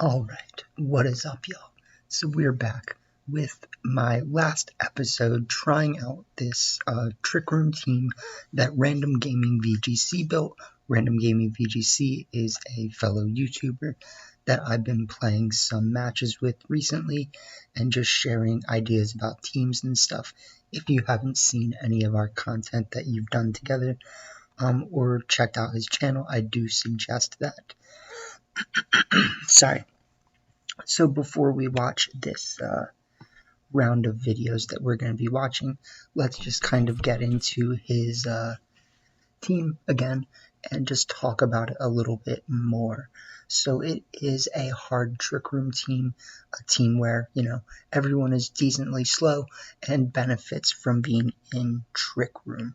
Alright, what is up, y'all? So we're back with my last episode trying out this Trick Room team that Random Gaming VGC built. Random Gaming VGC is a fellow YouTuber that I've been playing some matches with recently and just sharing ideas about teams and stuff. If you haven't seen any of our content that you've done together or checked out his channel, I do suggest that. Sorry. So before we watch this round of videos that we're going to be watching, let's just kind of get into his team again and just talk about it a little bit more. So it is a hard Trick Room team, a team where, everyone is decently slow and benefits from being in Trick Room.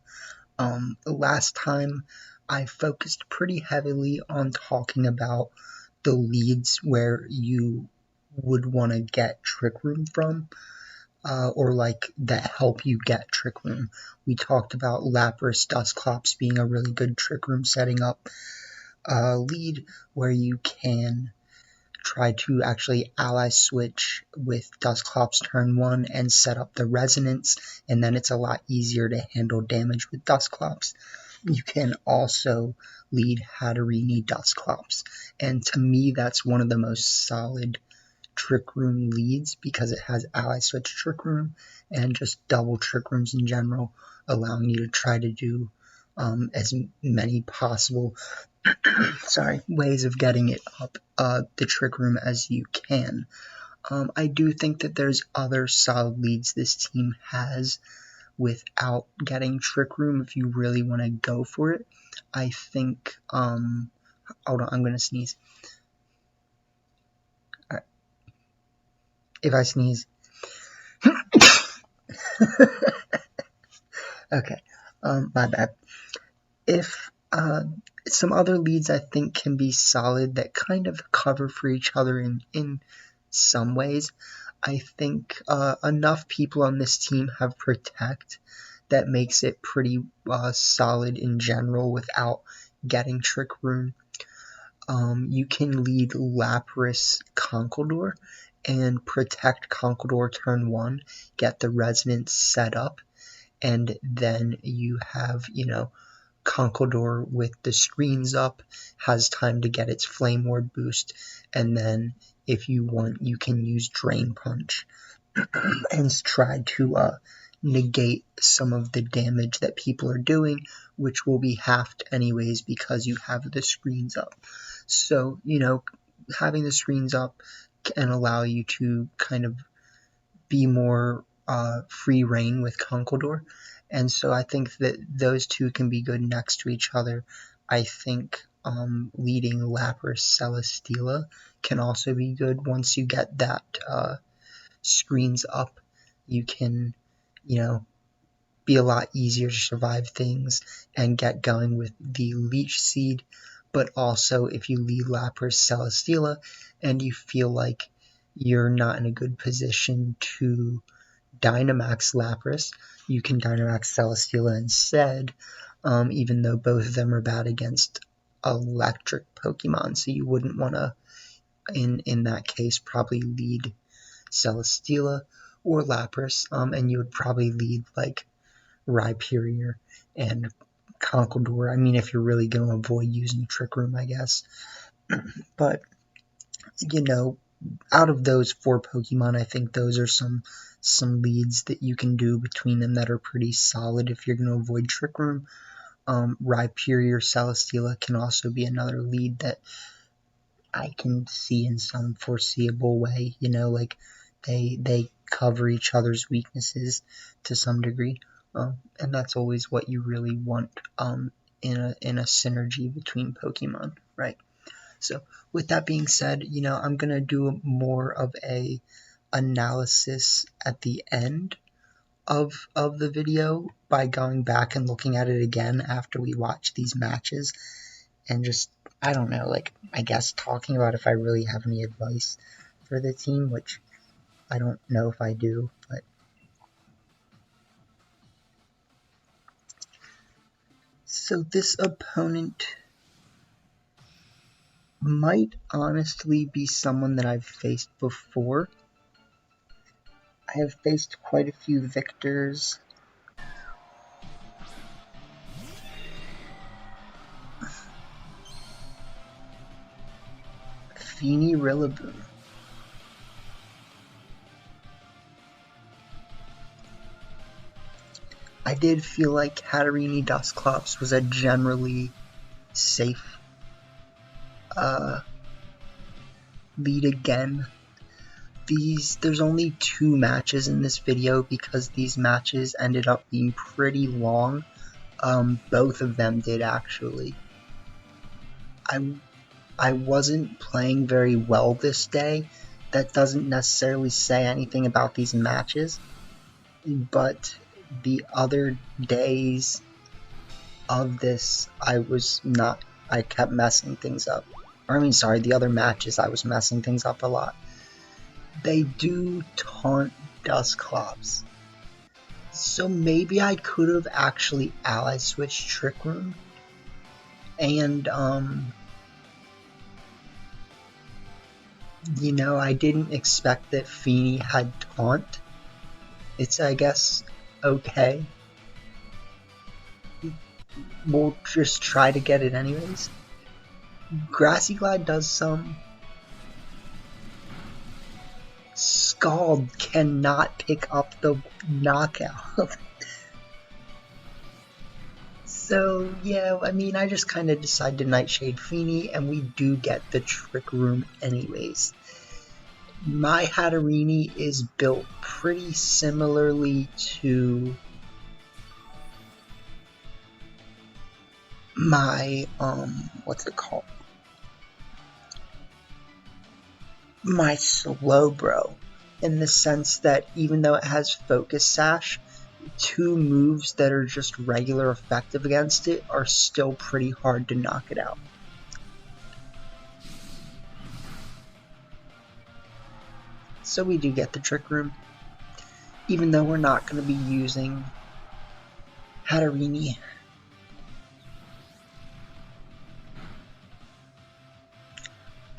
Last time I focused pretty heavily on talking about the leads where you would want to get Trick Room from, or like that help you get Trick Room. We talked about Lapras Dusclops being a really good Trick Room setting up lead where you can try to actually ally switch with Dusclops turn 1 and set up the resonance, and then it's a lot easier to handle damage with Dusclops. You can also lead Hatterini Dusclops, and to me that's one of the most solid Trick Room leads because it has ally switch Trick Room and just double Trick Rooms in general, allowing you to try to do as many possible ways of getting it up the Trick Room as you can. I do think that there's other solid leads this team has without getting Trick Room if you really want to go for it. I think, hold on, I'm going to sneeze. All right. If I sneeze. Okay, my bad. If, some other leads I think can be solid that kind of cover for each other in some ways. I think enough people on this team have Protect that makes it pretty solid in general without getting Trick Room. You can lead Lapras Conkeldurr and Protect Conkeldurr turn 1, get the Resonance set up, and then you have, Conkeldurr with the screens up, has time to get its Flame Ward boost, and then if you want, you can use Drain Punch and try to negate some of the damage that people are doing, which will be halved anyways because you have the screens up. So, having the screens up can allow you to kind of be more free reign with Conkeldurr. And so I think that those two can be good next to each other. I think leading Lapras Celesteela can also be good. Once you get that screens up, you can, be a lot easier to survive things and get going with the Leech Seed. But also, if you lead Lapras Celesteela and you feel like you're not in a good position to Dynamax Lapras, you can Dynamax Celesteela instead, even though both of them are bad against electric Pokemon, so you wouldn't want to, in that case, probably lead Celesteela or Lapras, and you would probably lead, like, Rhyperior and Conkeldurr. I mean, if you're really going to avoid using Trick Room, I guess. But, out of those 4 Pokemon, I think those are some leads that you can do between them that are pretty solid if you're going to avoid Trick Room. Rhyperior Celesteela can also be another lead that I can see in some foreseeable way. Like they cover each other's weaknesses to some degree, and that's always what you really want in a synergy between Pokemon, right? So with that being said, I'm gonna do more of a analysis at the end of the video by going back and looking at it again after we watch these matches and just, I don't know, like, I guess talking about if I really have any advice for the team, which I don't know if I do, but so this opponent might honestly be someone that I've faced before. I have faced quite a few victors. Feeny Rillaboom. I did feel like Hatterene Dusclops was a generally safe lead again. There's only 2 matches in this video because these matches ended up being pretty long. Both of them did actually. I wasn't playing very well this day. That doesn't necessarily say anything about these matches, but the other days of this I kept messing things up. The other matches I was messing things up a lot. They do taunt Dusclops. So maybe I could have actually ally switched Trick Room. And, I didn't expect that Feeny had taunt. It's, I guess, okay. We'll just try to get it anyways. Grassy Glide does some. Scald cannot pick up the knockout. So, yeah, I just kind of decided to Nightshade Feeny, and we do get the Trick Room anyways. My Hatterene is built pretty similarly to my, my Slowbro, in the sense that even though it has Focus Sash, 2 moves that are just regular effective against it are still pretty hard to knock it out. So we do get the Trick Room, even though we're not going to be using Hatterene.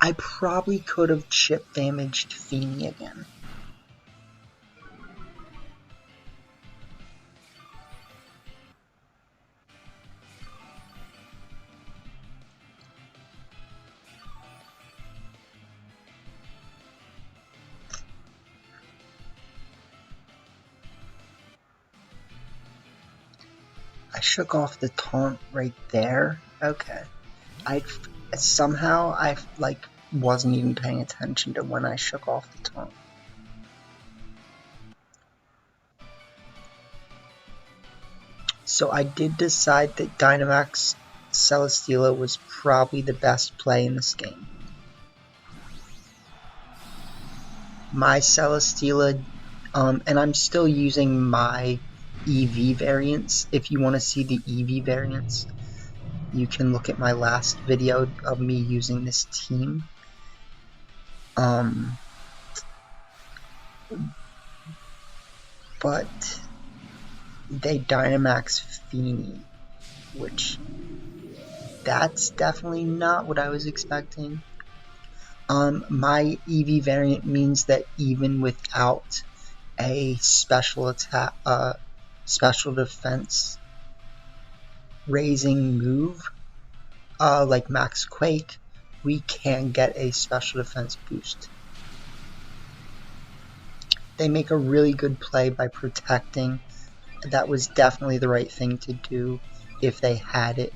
I probably could have chip damaged Feeny again. I shook off the taunt right there. Okay. I wasn't even paying attention to when I shook off the taunt. So I did decide that Dynamax Celesteela was probably the best play in this game. My Celesteela, and I'm still using my EV variants. If you want to see the EV variants, you can look at my last video of me using this team. But they Dynamax Feeny, which that's definitely not what I was expecting. My EV variant means that even without a special attack, special defense raising move, like Max Quake, we can get a special defense boost. They make a really good play by protecting. That was definitely the right thing to do if they had it.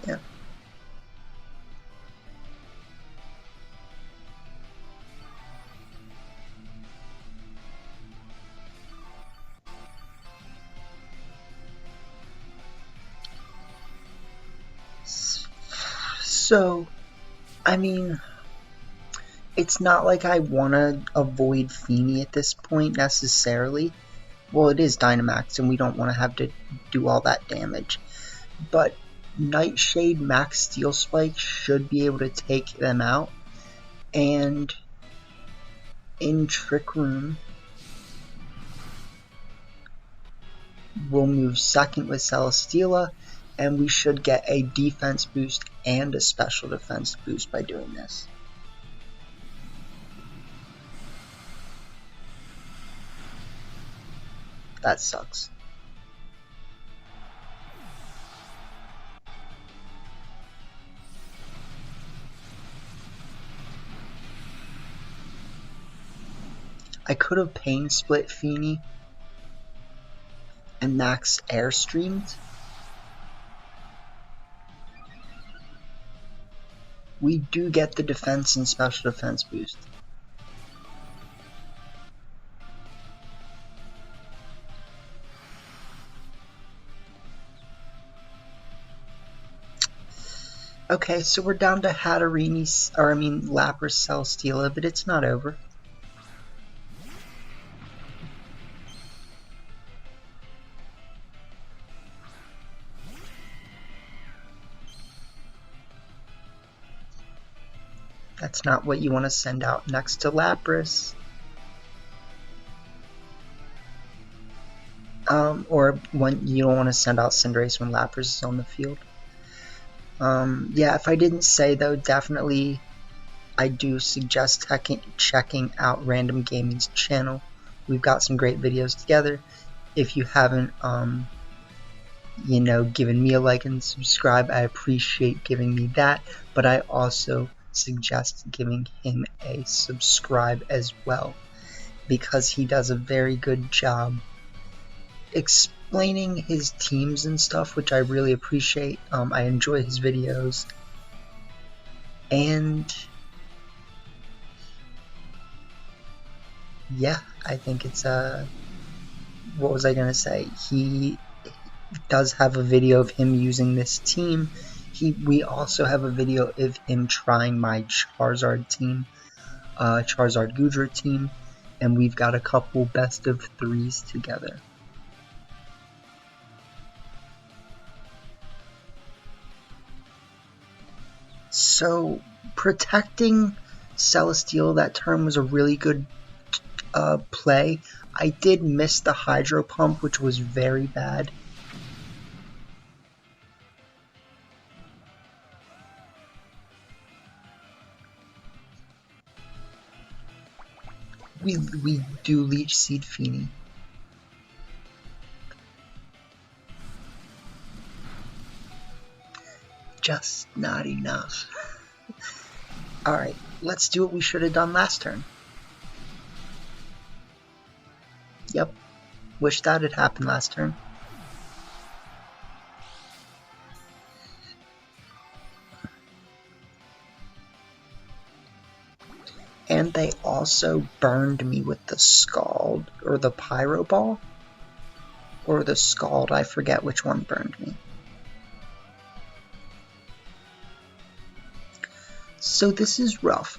Yeah. So, it's not like I want to avoid Feeny at this point necessarily. Well, it is Dynamax, and we don't want to have to do all that damage. But Nightshade Max Steel Spike should be able to take them out. And in Trick Room, We'll move second with Celesteela, and we should get a defense boost and a special defense boost by doing this. That sucks. I could have Pain Split Feeny and max Airstreamed. We do get the defense and special defense boost. Okay, so we're down to Lapras Celesteela, but it's not over. That's not what you want to send out next to Lapras. Or when you don't want to send out Cinderace when Lapras is on the field. Yeah, if I didn't say though, definitely I do suggest checking out Random Gaming's channel. We've got some great videos together. If you haven't, given me a like and subscribe, I appreciate giving me that, but I also suggest giving him a subscribe as well, because he does a very good job explaining his teams and stuff, which I really appreciate. I enjoy his videos, and yeah, I think it's what was I gonna say? He does have a video of him using this team. We also have a video of him trying my Charizard team, Charizard Gudra team, and we've got a couple best of 3s together. So protecting Celesteela that turn was a really good play. I did miss the Hydro Pump, which was very bad. We do Leech Seed Feeny. Just not enough. Alright, let's do what we should have done last turn. Yep, wish that had happened last turn. And they also burned me with the Scald, or the Pyro Ball, or the Scald, I forget which one burned me. So this is rough,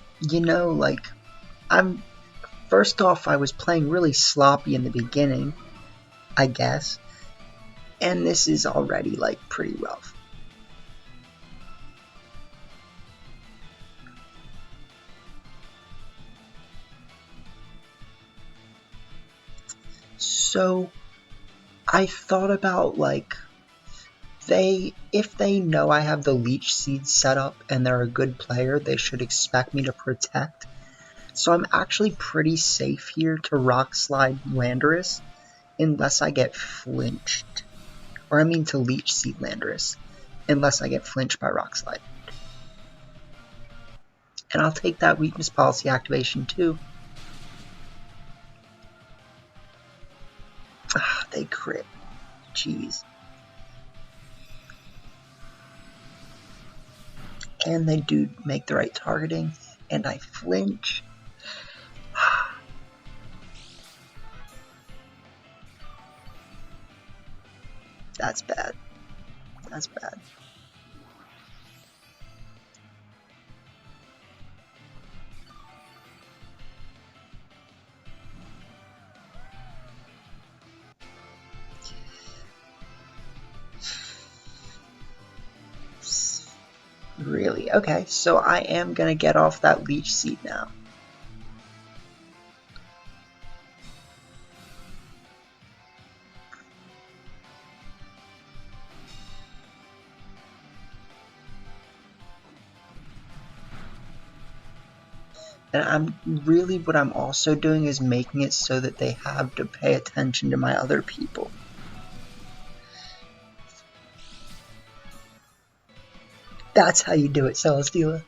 first off, I was playing really sloppy in the beginning, I guess, and this is already, pretty rough. So, I thought about, if they know I have the Leech Seed set up and they're a good player, they should expect me to protect. So I'm actually pretty safe here to Rock Slide Landorus, unless I get flinched. Or I mean to Leech Seed Landorus, unless I get flinched by Rock Slide. And I'll take that weakness policy activation too. Ah, they crit. Jeez. And they do make the right targeting, and I flinch. That's bad. That's bad. Really? Okay, so I am gonna get off that Leech Seed now. And what I'm also doing is making it so that they have to pay attention to my other people. That's how you do it, Celesteela.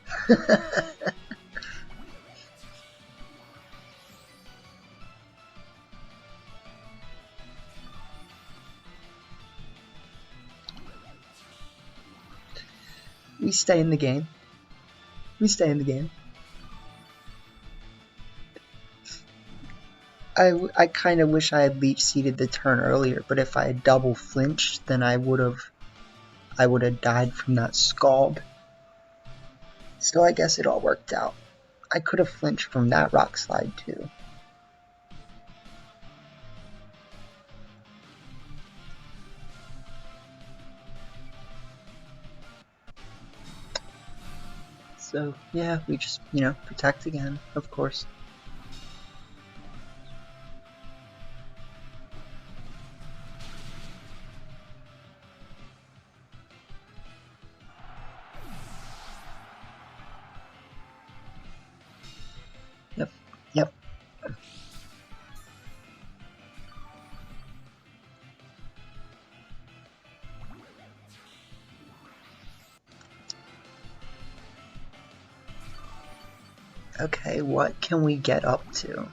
We stay in the game. We stay in the game. I kind of wish I had Leech Seeded the turn earlier, but if I had double flinched, then I would have died from that scald. So I guess it all worked out. I could have flinched from that rock slide too. So yeah, we just, protect again, of course. Yep. Okay, what can we get up to?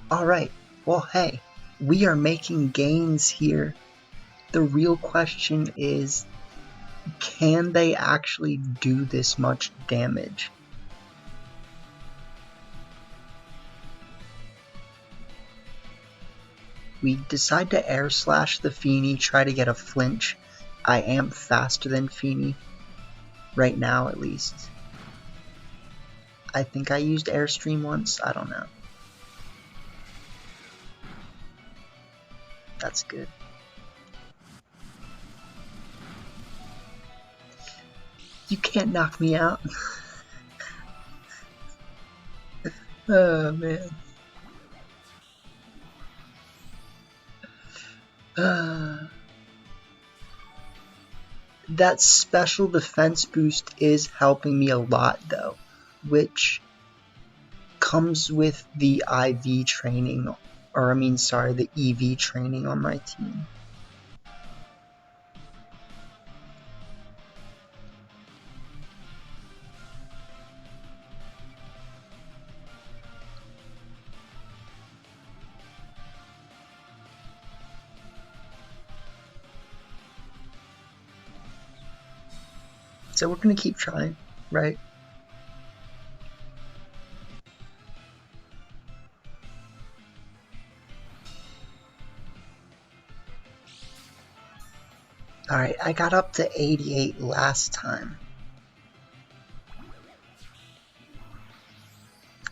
Alright, well hey, we are making gains here. The real question is, can they actually do this much damage? We decide to air slash the Feeny, try to get a flinch. I am faster than Feeny, right now at least. I think I used Airstream once, I don't know. That's good. You can't knock me out. Oh man. That special defense boost is helping me a lot though, which comes with the IV training, or the EV training on my team. So we're gonna keep trying, right? Alright, I got up to 88 last time.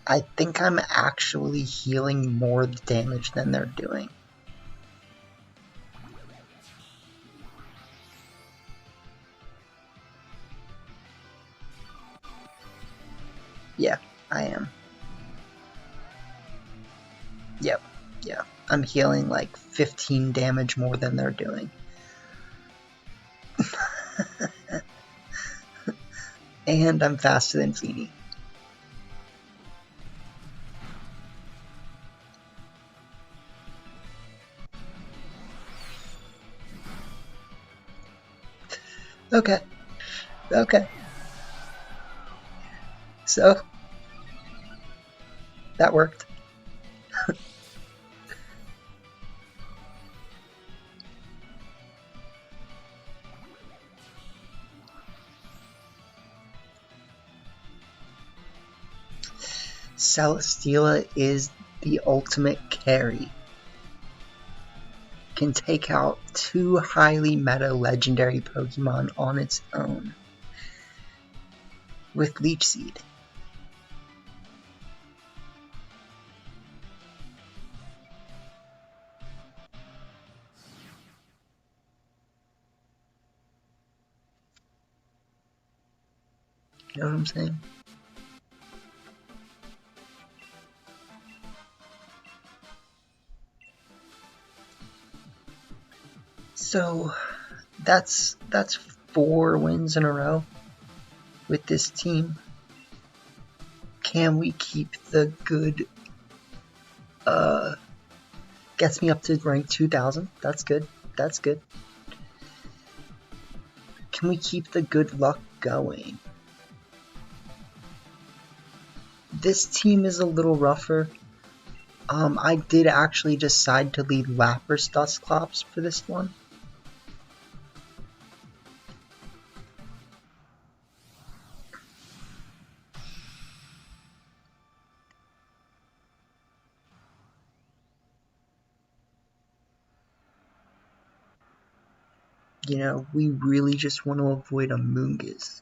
I think I'm actually healing more damage than they're doing. Yeah, I am. Yep, yeah. I'm healing like 15 damage more than they're doing. And I'm faster than Feeny. Okay. So, that worked. Celesteela is the ultimate carry. Can take out 2 highly meta legendary Pokemon on its own with Leech Seed. You know what I'm saying? So that's 4 wins in a row with this team. Can we keep the good? Gets me up to rank 2000. That's good. That's good. Can we keep the good luck going? This team is a little rougher. I did actually decide to lead Lapras Dusclops for this one. You know, we really just want to avoid a Moongus.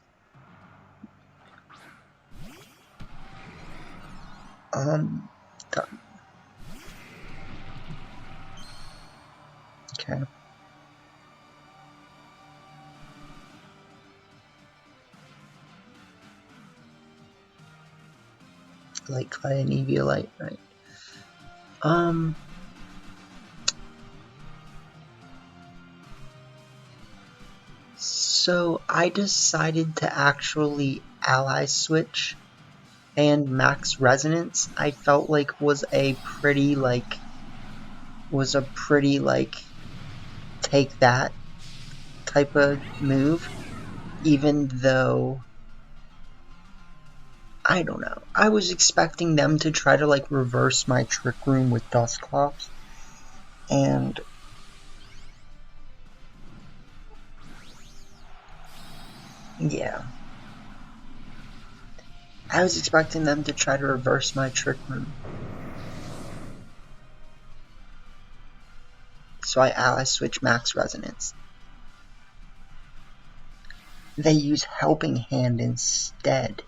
Okay. Light Clay and Eviolite, right? So I decided to actually ally switch, and Max Resonance I felt like was a pretty take that type of move, even though I don't know. I was expecting them to try to reverse my Trick Room with Dusclops, and yeah. I was expecting them to try to reverse my Trick Room. So I ally switch Max Resonance. They use Helping Hand instead.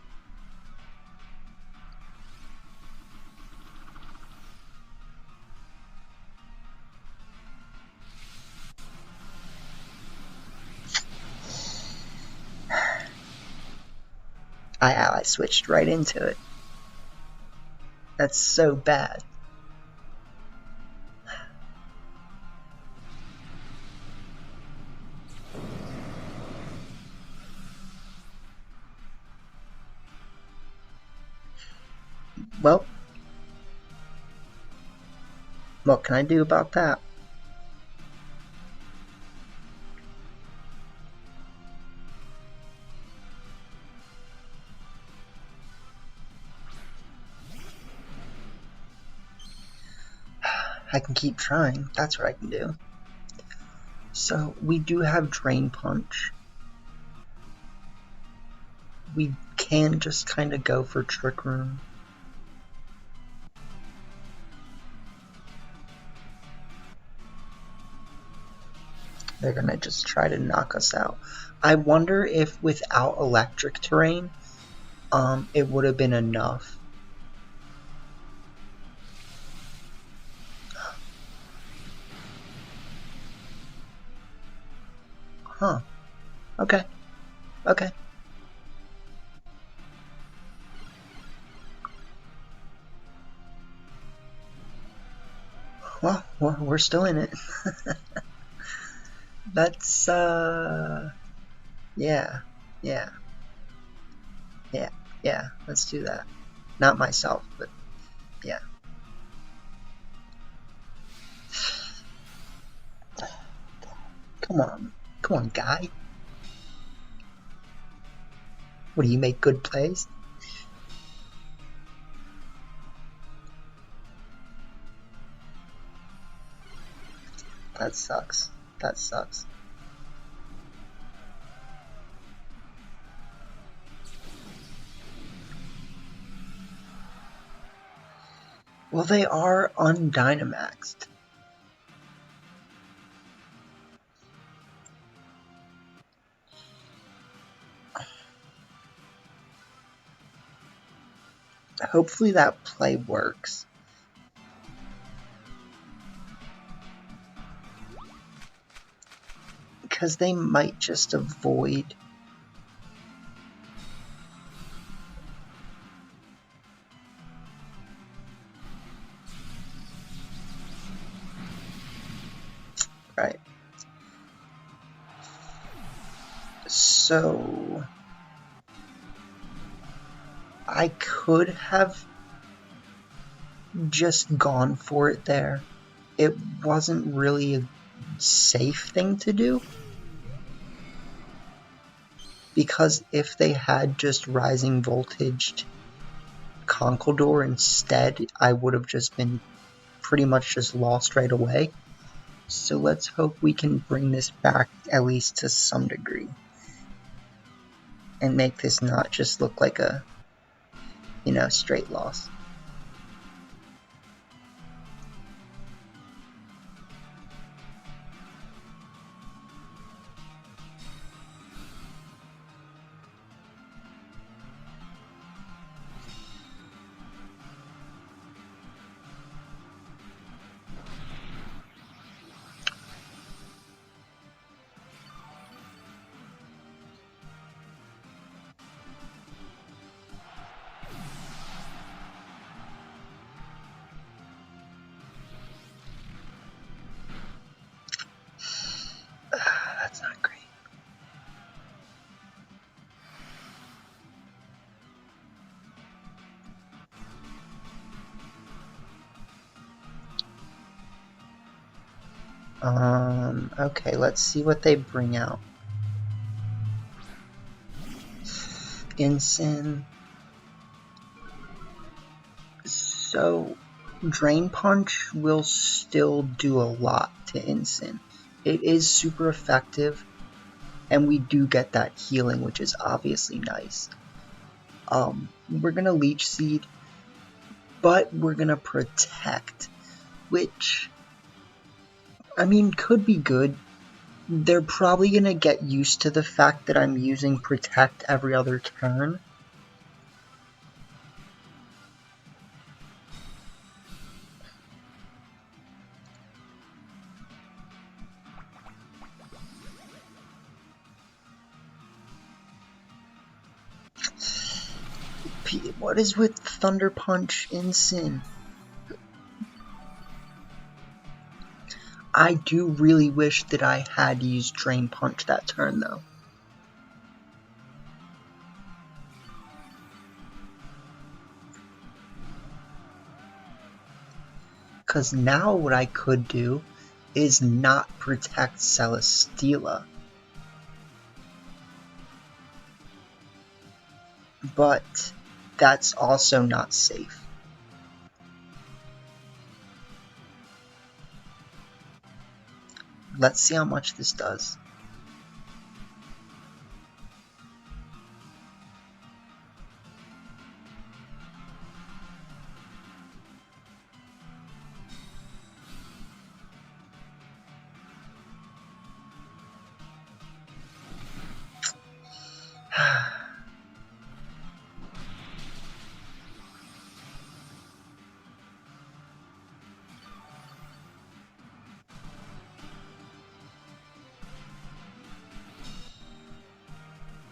I ally switched right into it. That's so bad. Well, what can I do about that? I can keep trying. That's what I can do. So we do have Drain Punch. We can just kind of go for Trick Room. They're gonna just try to knock us out. I wonder if without Electric Terrain, it would have been enough. Huh. Okay. Okay. Well, we're still in it. That's, yeah. Yeah. Yeah. Yeah. Let's do that. Not myself, but yeah. Come on. Come on, guy. What, do you make good plays? That sucks. That sucks. Well, they are undynamaxed. Hopefully that play works. Because they might just avoid. Right. So I could have just gone for it there. It wasn't really a safe thing to do, because if they had just rising voltaged Conkeldurr instead, I would have just been pretty much just lost right away. So let's hope we can bring this back at least to some degree and make this not just look like a, straight loss. That's not great. Okay, let's see what they bring out. Ensign. So, Drain Punch will still do a lot to Ensign. It is super effective, and we do get that healing, which is obviously nice. We're gonna Leech Seed, but we're gonna Protect, which, I mean, could be good. They're probably gonna get used to the fact that I'm using Protect every other turn. What is with Thunder Punch Ensign? I do really wish that I had used Drain Punch that turn, though. Because now what I could do is not protect Celesteela. But that's also not safe. Let's see how much this does.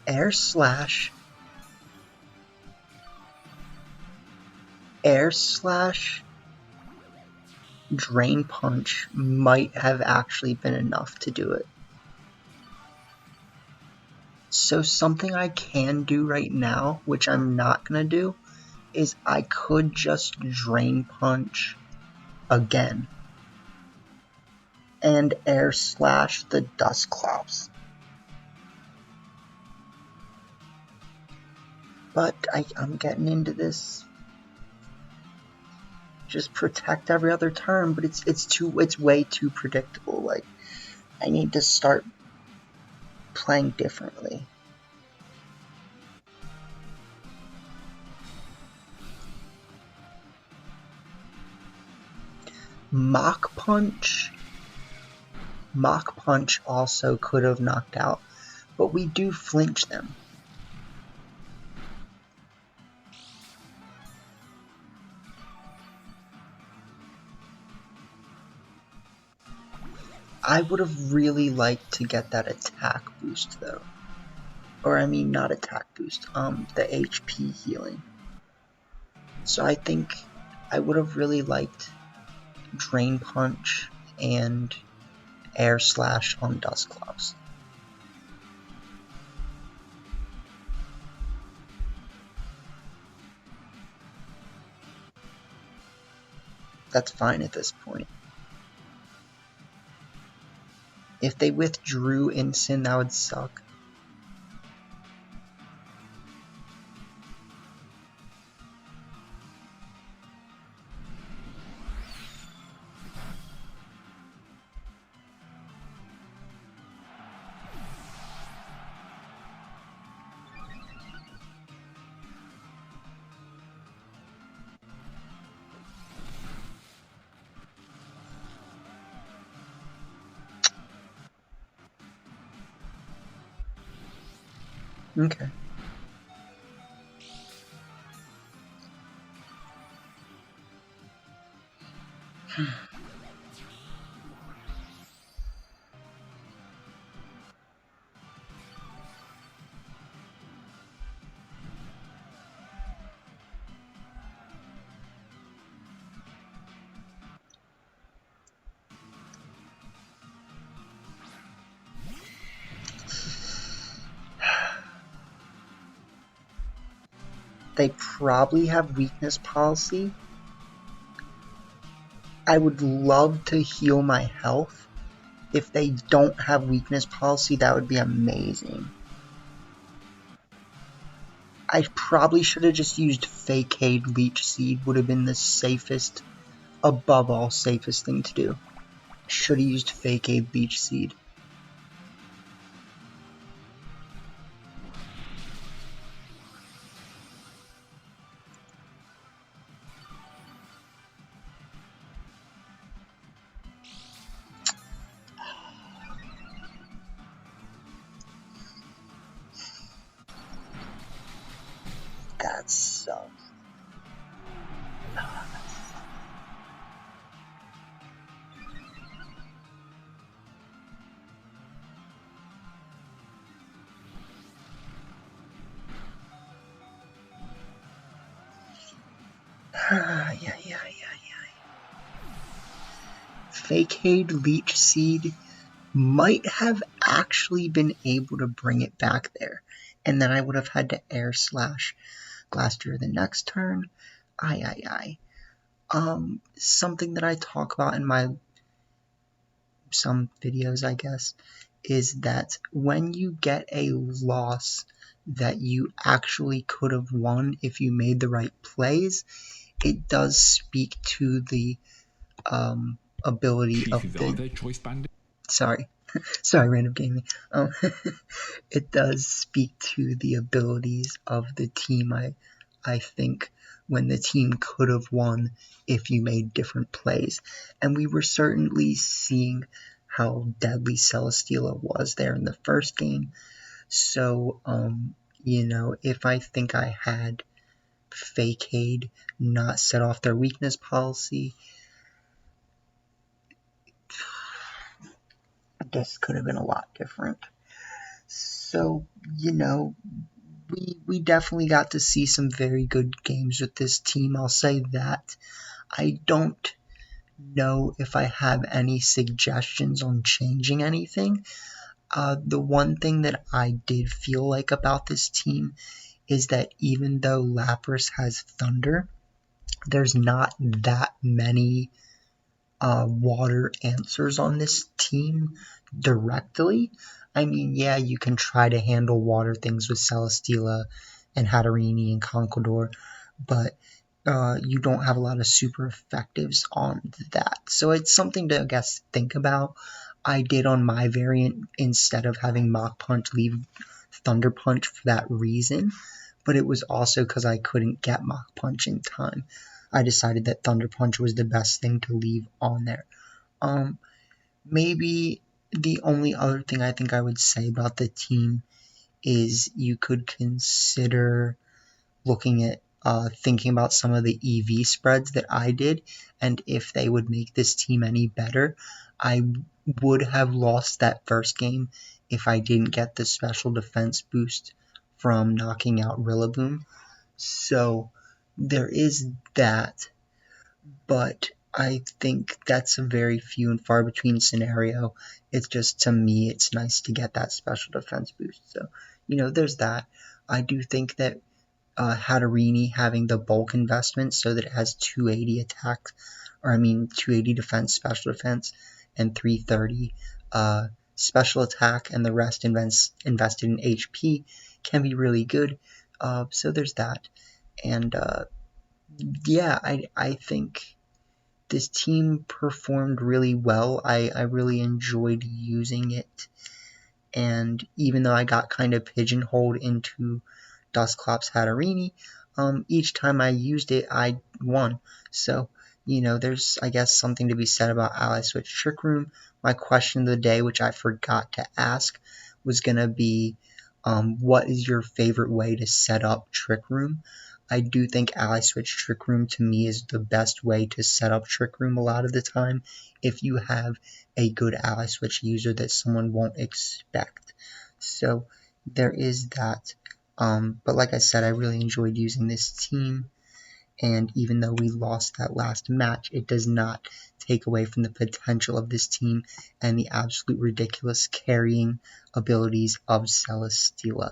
Air Slash, Drain Punch might have actually been enough to do it. So something I can do right now, which I'm not going to do, is I could just Drain Punch again and Air Slash the Dusclops. But I'm getting into this. Just protect every other turn, but it's way too predictable. Like, I need to start playing differently. Mach Punch also could have knocked out, but we do flinch them. I would have really liked to get that attack boost though. Or I mean, not attack boost, the HP healing. So I think I would have really liked Drain Punch and Air Slash on Dusclops. That's fine at this point. If they withdrew Instant, that would suck. Okay. They probably have weakness policy. I would love to heal my health. If they don't have weakness policy, that would be amazing. I probably should have just used Fakeade Leech Seed, would have been the safest, above all, safest thing to do. Should have used Fakeade Leech Seed. That sucks. Yeah. Fakeade Leech Seed might have actually been able to bring it back there, and then I would have had to Air Slash Glastrier the next turn. Something that I talk about in some videos, I guess, is that when you get a loss that you actually could have won if you made the right plays, it does speak to the ability of the... Sorry, Random Gaming. It does speak to the abilities of the team, I think, when the team could have won if you made different plays. And we were certainly seeing how deadly Celesteela was there in the first game. So, if I think I had Fakeade not set off their weakness policy, this could have been a lot different. So, we definitely got to see some very good games with this team, I'll say that. I don't know if I have any suggestions on changing anything. The one thing that I did feel like about this team is that even though Lapras has Thunder, there's not that many water answers on this team directly. I mean, yeah, you can try to handle water things with Celesteela and Hatterini and Conquador, but you don't have a lot of super effectives on that. So it's something to, I guess, think about. I did on my variant, instead of having Mach Punch, leave Thunder Punch for that reason, but it was also because I couldn't get Mach Punch in time. I decided that Thunder Punch was the best thing to leave on there. Maybe the only other thing I think I would say about the team is you could consider looking at thinking about some of the EV spreads that I did, and if they would make this team any better. I would have lost that first game if I didn't get the special defense boost from knocking out Rillaboom. So there is that, but I think that's a very few and far between scenario. It's just, to me, it's nice to get that special defense boost. So, there's that. I do think that Hatterini having the bulk investment so that it has 280 attacks 280 defense, special defense, and 330 special attack, and the rest invested in HP can be really good. So there's that. And yeah, I think this team performed really well. I really enjoyed using it. And even though I got kind of pigeonholed into Dusclops Hatterini, each time I used it, I won. So, there's, I guess, something to be said about Ally Switch Trick Room. My question of the day, which I forgot to ask, was going to be, what is your favorite way to set up Trick Room? I do think Ally Switch Trick Room to me is the best way to set up Trick Room a lot of the time if you have a good Ally Switch user that someone won't expect. So there is that. But like I said, I really enjoyed using this team, and even though we lost that last match, it does not take away from the potential of this team and the absolute ridiculous carrying abilities of Celesteela.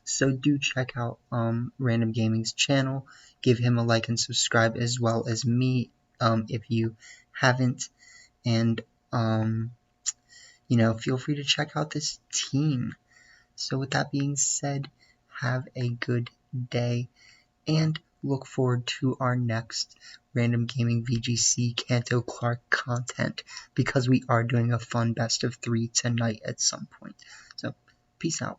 So do check out Random Gaming's channel, give him a like and subscribe, as well as me if you haven't, and feel free to check out this team. So with that being said, have a good day, and look forward to our next Random Gaming VGC Kanto Clark content, because we are doing a fun best of 3 tonight at some point. So, peace out.